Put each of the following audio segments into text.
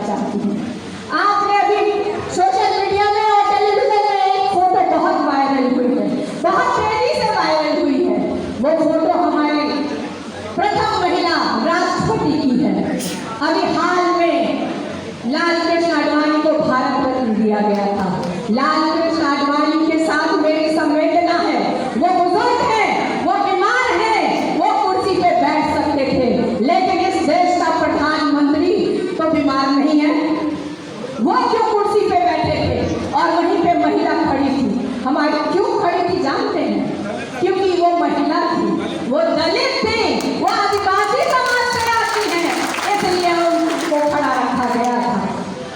चाहती हूँ। आपने अभी सोशल मीडिया में और टेलीविजन में एक फोटो बहुत वायरल हुई है, बहुत तेजी से वायरल हुई है। वो फोटो हमारे प्रथम महिला राष्ट्रपति की है। अभी हाल में लाल कृष्ण आडवाणी को भारत रत्न दिया गया था। लाल कृष्ण आडवाणी के साथ मेरी संवेदना है। वो बुजुर्ग हैं, वो बीमार हैं, वो कुर्सी पे बैठ सकते थे, लेकिन इस देश का प्रधानमंत्री तो बीमार नहीं है। वो क्यों कुर्सी पे बैठे थे और वहीं पे महिला खड़ी थी? हमारी क्यों खड़ी थी जानते हैं? क्योंकि वो महिला थी, वो दलित थी, वो आदिवासी समाज से आती है, इसलिए उनको खड़ा रखा गया था।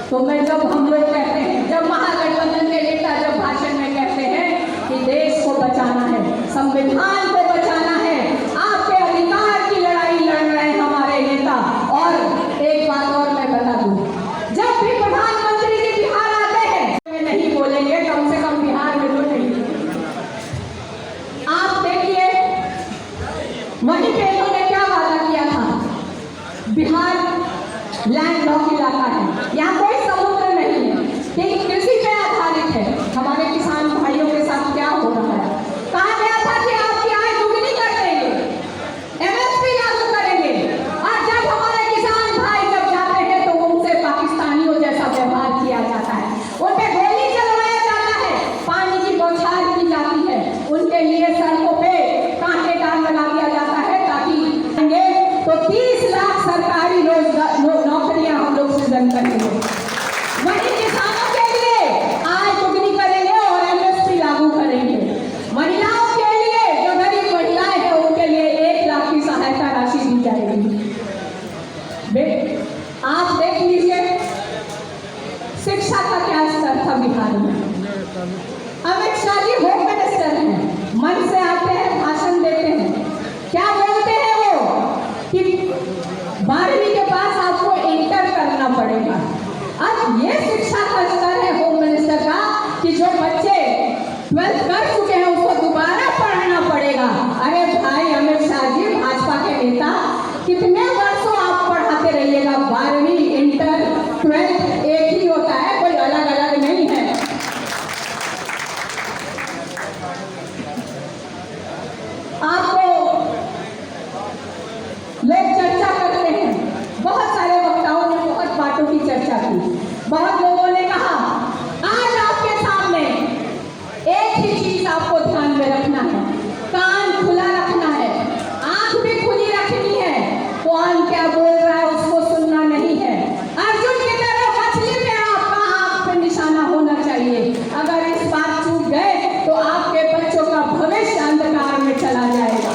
तो मैं जब हम लोग कहते हैं, जब महागठबंधन के नेता जब भाषण में कहते हैं कि देश को बचाना है, संविधान को बचाना है, आपके अधिकार की लड़ाई लड़ रहे हैं हमारे नेता। और एक बात और मैं बता दूं, जब भी प्रधानमंत्री जी बिहार आते हैं वे नहीं बोलेंगे, कम से कम बिहार में तो नहीं। आप देखिए वहीं पे इन्होंने क्या वादा किया था, बिहार लैंड लॉक इलाका है, यहाँ कोई समुद्र नहीं है, ये कृषि पे आधारित है। हमारे किसान भाइयों के साथ क्या हो रहा है? कहा गया था कि आपकी आय दुगनी कर देंगे, MSP लागू करेंगे, और जब हमारे किसान भाई जब जाते हैं तो उनसे पाकिस्तानियों जैसा व्यवहार किया जाता है, उन पे गोली चलवाया जाता है, पानी की बौछार की जाती है, उनके लिए सड़कों पे कांटेदार लगा दिया जाता है ताकि तो 30 लाख सरकारी नौकरियां हम लोग सृजन करेंगे। वहीं किसानों के लिए आय दुगनी करेंगे और MSP लागू करेंगे। महिलाओं के लिए, जो गरीब महिलाएं हैं उनके लिए 1 लाख की सहायता राशि दी जाएगी। आप देख लीजिए शिक्षा का क्या स्तर था बिहार में। अमित शाह जी होम मिनिस्टर हैं, मन से आते हैं, भाषण देते हैं, क्या बोलते हैं वो कि 12वीं के पास आपको इंटर करना पड़ेगा। अब ये शिक्षा का स्तर है होम मिनिस्टर का कि जो बच्चे 12th कर चुके हैं उसको दोबारा पढ़ना पड़ेगा। अरे भाई अमित शाह जी, भाजपा के नेता, कितने वर्षों आप पढ़ाते रहिएगा? 12वीं, इंटर, 12th एक ही होता है, कोई अलग अलग नहीं है। आपको लोग चर्चा करते हैं, बहुत सारे वक्ताओं ने बहुत बातों की चर्चा की। बहुत लोगों ने कहा आज आपके सामने एक ही चीज आपको ध्यान में रखना है, कान खुला रखना है, आंख भी खुली रखनी है, कौन क्या बोल रहा है उसको सुनना नहीं है। अर्जुन की तरह मछली पे आपका आंख पे निशाना होना चाहिए। अगर इस बात चूक गए तो आपके बच्चों का भविष्य अंधकार में चला जाएगा।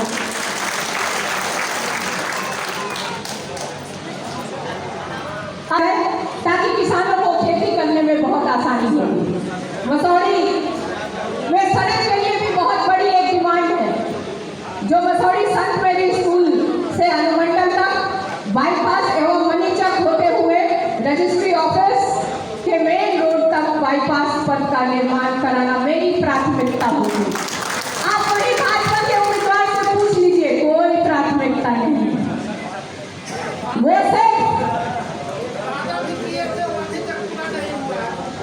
ताकि किसानों को खेती करने में बहुत आसानी हो। मसौड़ी में सड़क के लिए भी बहुत बड़ी एक डिमांड है, जो मसौड़ी संत मेरी स्कूल से अनुमंडल तक बाईपास एवं मनीचक होते हुए रजिस्ट्री ऑफिस के मेन रोड तक बाईपास पथ का निर्माण कराना मेरी प्राथमिकता होगी। आप वही भाजपा के उम्मीदवार से पूछ लीजिए, कोई प्राथमिकता नहीं।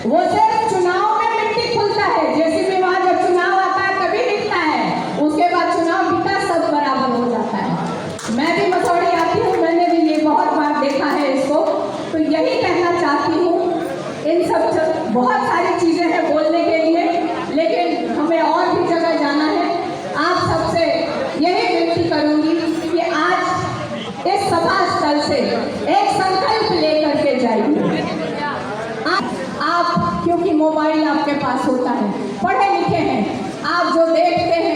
वो सिर्फ चुनाव में मिट्टी खुलता है, जेसीबी वहां जब चुनाव आता है तभी दिखता है, उसके बाद चुनाव बीता सब बराबर हो जाता है। मैं भी मसौड़ी आती हूँ, मैंने भी ये बहुत बार देखा है इसको, तो यही कहना चाहती हूँ। इन सब बहुत सारी चीजें हैं बोलने के लिए, लेकिन हमें और भी जगह जाना है। आप सबसे यही विनती करूंगी कि आज इस सभा स्थल से एक संकल्प लेकर के जाइए। आप क्योंकि मोबाइल आपके पास होता है, पढ़े लिखे हैं, आप जो देखते हैं